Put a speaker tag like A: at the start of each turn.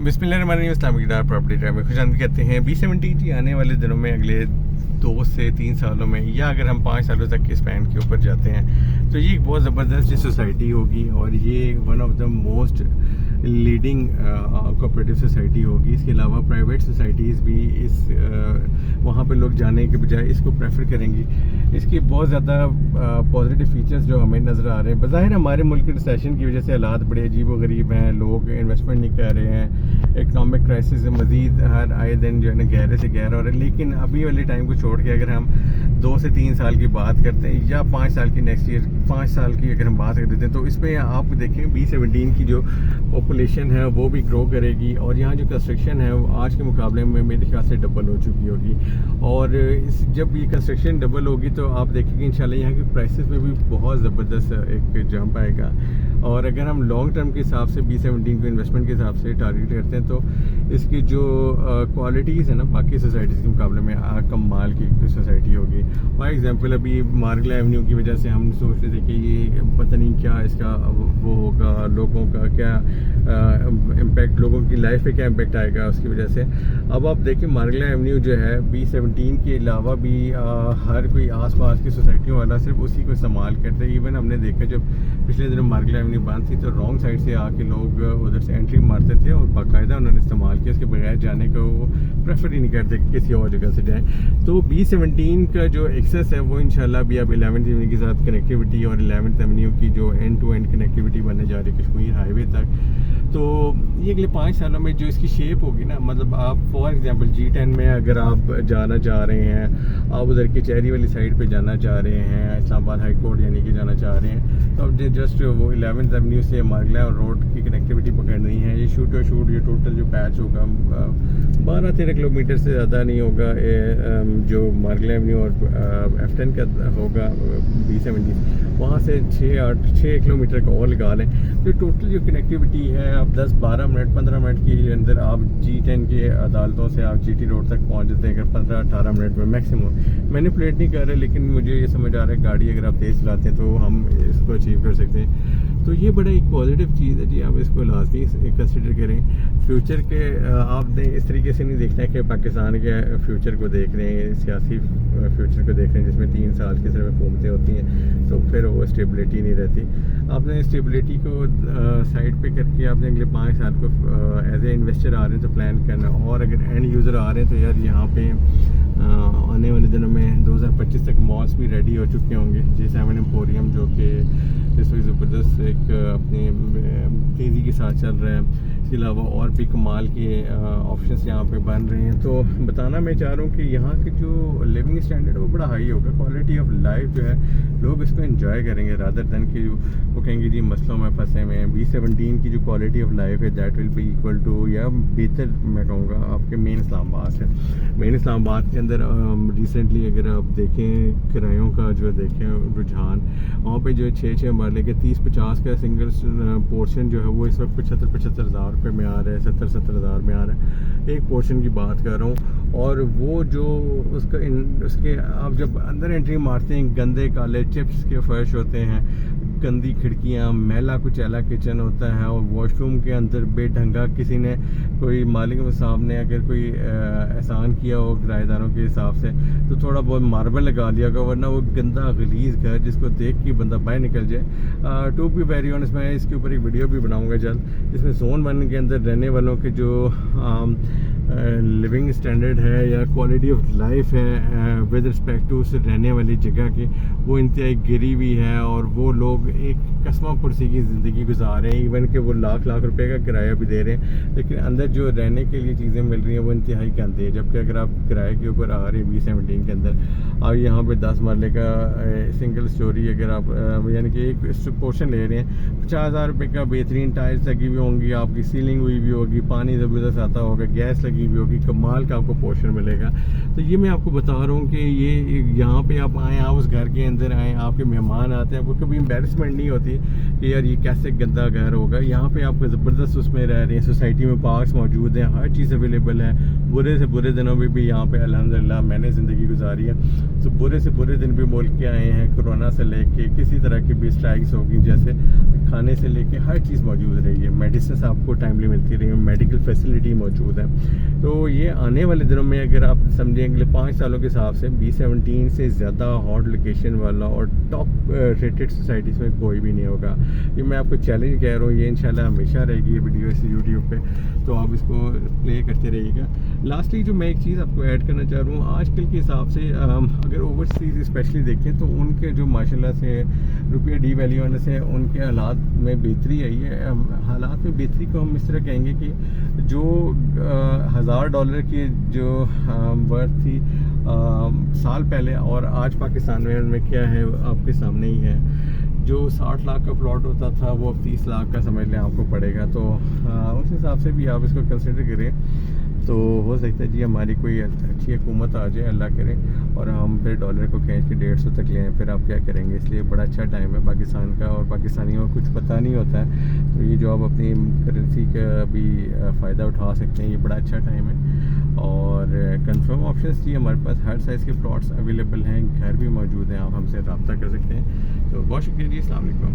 A: बिस्मिल्लाहिर्रहमानिर्रहीम इस्लामिक डार property drive में खुशामदीद कहते हैं। B17 जी आने वाले दिनों में अगले 2 से 3 सालों में या अगर हम 5 सालों तक के स्पैन के ऊपर जाते हैं तो ये एक बहुत ज़बरदस्त सोसाइटी होगी और ये one of the most leading cooperative society होगी। इसके अलावा प्राइवेट सोसाइटीज़ भी इस वहाँ पे लोग जाने के बजाय इसको प्रेफर करेंगी। इसके बहुत ज़्यादा पॉजिटिव फीचर्स जो हमें नज़र आ रहे हैं। बज़ाहिर हमारे मुल्क के रिसेशन की वजह से हालात बड़े अजीब व गरीब हैं, लोग इन्वेस्टमेंट नहीं कर रहे हैं, इकनॉमिक क्राइसिस मज़ीद हर आए दिन जो है ना गहरे से गहरा हो रहा है। लेकिन अभी वाले टाइम को छोड़ के अगर हम 2 से 3 साल की बात करते हैं या 5 साल की नेक्स्ट ईयर 5 साल की अगर हम बात कर देते हैं तो इसमें आप देखें B17 की जो पॉपुलेशन है वो भी ग्रो करेगी और यहाँ जो कंस्ट्रक्शन है वो आज के मुकाबले में मेरे ख्याल से डबल हो चुकी होगी। और जब ये कंस्ट्रक्शन डबल होगी तो आप देखेंगे इंशाल्लाह यहाँ की प्राइसेस में भी बहुत ज़बरदस्त एक जंप आएगा। और अगर हम लॉन्ग टर्म के हिसाब से B17 को इन्वेस्टमेंट के हिसाब से टारगेट करते हैं तो इसकी जो क्वालिटीज़ है ना बाकी सोसाइटीज़ के मुकाबले में कमाल की सोसाइटी होगी। फॉर एग्जांपल अभी मार्गला एवेन्यू की वजह से हम सोच रहे थे कि ये पता नहीं क्या इसका वो होगा, लोगों का क्या इम्पैक्ट, लोगों की लाइफ पे क्या इम्पैक्ट आएगा उसकी वजह से। अब आप देखिए मार्गला एवेन्यू जो है B17 के अलावा भी हर कोई आसपास की सोसाइटियों वाला सिर्फ उसी को इस्तेमाल करते हैं। इवन हमने देखा जब पिछले दिनों मार्गला एवेन्यू बंद थी तो रॉन्ग साइड से आके लोग उधर से एंट्री मारते थे और बाकायदा उन्होंने इस्तेमाल किया, उसके बगैर जाने को वो प्रेफर ही नहीं करते कि किसी और जगह से जाएँ। तो B17 का जो एक्सेस है वो इंशाल्लाह भी अब 11th एवेन्यू के साथ कनेक्टिविटी और 11th एवेन्यू की जो एंड टू एंड कनेक्टिविटी बनने जा रही है कश्मीर हाईवे तक। तो ये अगले 5 सालों में जो इसकी शेप होगी ना, मतलब आप फॉर एग्जांपल G10 में अगर आप जाना चाह रहे हैं, आप उधर कचहरी वाली साइड पे जाना चाह रहे हैं, इस्लामाबाद हाई कोर्ट यानी कि जाना चाह रहे हैं, तो अब जस्ट वो 11th एवेन्यू से मार्गला रोड की कनेक्टिविटी पकड़नी है। ये शूट ये टोटल जो पैच होगा 12-13 किलोमीटर से ज़्यादा नहीं होगा जो मार्गला एवेन्यू और F10 का होगा B17, वहाँ से 6 किलोमीटर का और लगा लें तो टोटल जो कनेक्टिविटी है आप 10-12 मिनट 15 मिनट के अंदर आप G10 के अदालतों से आप GT रोड तक पहुँच जाते हैं। अगर 15-18 मिनट में मैक्सिमम, मैनिपुलेट नहीं कर रहे लेकिन मुझे ये समझ आ रहा है गाड़ी अगर आप तेज़ चलाते हैं तो हम इसको अचीव कर सकते हैं। तो ये बड़ा एक पॉजिटिव चीज़ है जी, आप इसको लाजमी कंसिडर करें। फ्यूचर के आपने इस तरीके से नहीं देखना है कि पाकिस्तान के फ्यूचर को देख रहे हैं, सियासी फ्यूचर को देख रहे हैं जिसमें 3 साल की सिर्फ हुकूमतें होती हैं तो फिर वो स्टेबिलिटी नहीं रहती। आपने स्टेबिलिटी को साइड पे करके आपने अगले 5 साल को एज ए इन्वेस्टर आ रहे हैं तो प्लान करना, और अगर एंड यूज़र आ रहे हैं तो यार यहाँ पे आने वाले दिनों में 2025 तक मॉल्स भी रेडी हो चुके होंगे। J7 एम्पोरियम जो कि इस वक्त ज़बरदस्त एक अपनी तेज़ी के साथ चल रहा है। इसके अलावा और भी कमाल के ऑप्शंस यहाँ पे बन रहे हैं। तो बताना मैं चाह रहा हूँ कि यहाँ के जो लिविंग स्टैंडर्ड है वो बड़ा हाई होगा, क्वालिटी ऑफ लाइफ जो है लोग इसको एंजॉय करेंगे रादर दैन कि वो कहेंगे जी मसलों में फंसे हुए हैं। B17 की जो क्वालिटी ऑफ लाइफ है that will be equal to या बेहतर मैं कहूँगा आपके मेन इस्लामाबाद से। मेन इस्लामाबाद के अंदर रिसेंटली अगर आप देखें किरायों का जो देखें रुझान, वहाँ पे जो 6 मरले के 30-50 का सिंगल पोर्शन जो है वो इस वक्त 75-75 हज़ार रुपये में आ रहा है, 70-70 हज़ार में आ रहा है। एक पोर्शन की बात कर रहा हूँ। और वो जो उसके आप जब अंदर एंट्री मारते हैं गंदे काले चिप्स के फर्श होते हैं, गंदी खिड़कियाँ, मैला कुचैला किचन होता है और वॉशरूम के अंदर बेढंगा किसी ने कोई मालिक साहब ने अगर कोई एहसान किया हो किराएदारों के हिसाब से तो थोड़ा बहुत मार्बल लगा दिया होगा, वरना वो गंदा गलीज घर जिसको देख के बंदा बाहर निकल जाए। टू बी वेरी ऑनेस्ट मैं इसके ऊपर एक वीडियो भी बनाऊंगा जल्द, जिसमें जोन 1 के अंदर रहने वालों के जो लिविंग स्टैंडर्ड है या क्वालिटी ऑफ लाइफ है विद रिस्पेक्ट टू उस रहने वाली जगह की वो इंतहाई गिरी हुई है और वो लोग एक कसमा पुरसी की ज़िंदगी गुजार रहे हैं। इवन कि वो लाख रुपए का किराया भी दे रहे हैं लेकिन अंदर जो रहने के लिए चीज़ें मिल रही हैं वो इंतहाई गंदी है। जबकि अगर आप किराए के ऊपर आ रहे हैं B17 के अंदर और यहाँ पे 10 मरले का सिंगल स्टोरी अगर आप यानी कि एक पोर्शन ले रहे हैं 50,000 रुपये का, बेहतरीन टाइल्स लगी हुई होंगी, आपकी सीलिंग हुई भी होगी, पानी ज़बरदस्त आता होगा, गैस लगी हुई होगी, कमाल का आपको पोर्शन मिलेगा। तो ये मैं आपको बता रहा हूँ कि ये यहाँ पे आप आएँ, आप उस घर के अंदर आएँ, आपके मेहमान आते हैं, आपको कभी एम्बेरसमेंट नहीं होती कि यार ये कैसे गंदा घर होगा। यहाँ पे आपको ज़बरदस्त उसमें रह रहे हैं, सोसाइटी में पार्क्स मौजूद हैं, हर चीज़ अवेलेबल है। बुरे से बुरे दिनों में भी यहाँ पे अल्हम्दुलिल्लाह मैंने ज़िंदगी गुजारी है। तो बुरे से बुरे दिन भी मुल्क के आए हैं, कोरोना से लेके किसी तरह की भी स्ट्राइक्स होगी, जैसे खाने से लेके हर चीज़ मौजूद रही है, मेडिसिन आपको टाइमली मिलती रही है, मेडिकल फैसिलिटी मौजूद है। तो ये आने वाले दिनों में अगर आप समझें अगले 5 सालों के हिसाब से B17 से ज़्यादा हॉट लोकेशन वाला और टॉप रेटेड सोसाइटीज़ में कोई भी नहीं होगा। ये मैं आपको चैलेंज कह रहा हूँ, ये इंशाल्लाह हमेशा रहेगी ये वीडियो इस यूट्यूब पे, तो आप इसको प्ले करते रहिएगा। लास्टली जो मैं एक चीज़ आपको ऐड करना चाह रहा हूँ, आजकल के हिसाब से अगर ओवरसीज़ स्पेशली देखें तो उनके जो माशाल्लाह से रुपया डीवैल्यू होने से उनके हालात में बेहतरी आई है। हालात में बेहतरी को हम इस तरह कहेंगे कि जो $1000 की जो वर्थ थी साल पहले और आज पाकिस्तान में उनमें क्या है आपके सामने ही है। जो 60 लाख का प्लॉट होता था वो अब 30 लाख का समझ लें आपको पड़ेगा। तो उस हिसाब से भी आप इसको कंसिडर करें, तो हो सकता है जी हमारी कोई अच्छी हुकूमत आ जाए, अल्लाह करे, और हम फिर डॉलर को खींच के 150 तक ले आएँ, फिर आप क्या करेंगे। इसलिए बड़ा अच्छा टाइम है पाकिस्तान का, और पाकिस्तानियों को कुछ पता नहीं होता है, तो ये जो आप अपनी करेंसी का भी फ़ायदा उठा सकते हैं, ये बड़ा अच्छा टाइम है। और कंफर्म ऑप्शंस जी हमारे पास हर साइज़ के प्लॉट्स अवेलेबल हैं, घर भी मौजूद हैं, आप हमसे रब्ता कर सकते हैं। तो बहुत शुक्रिया जी, अस्सलाम वालेकुम।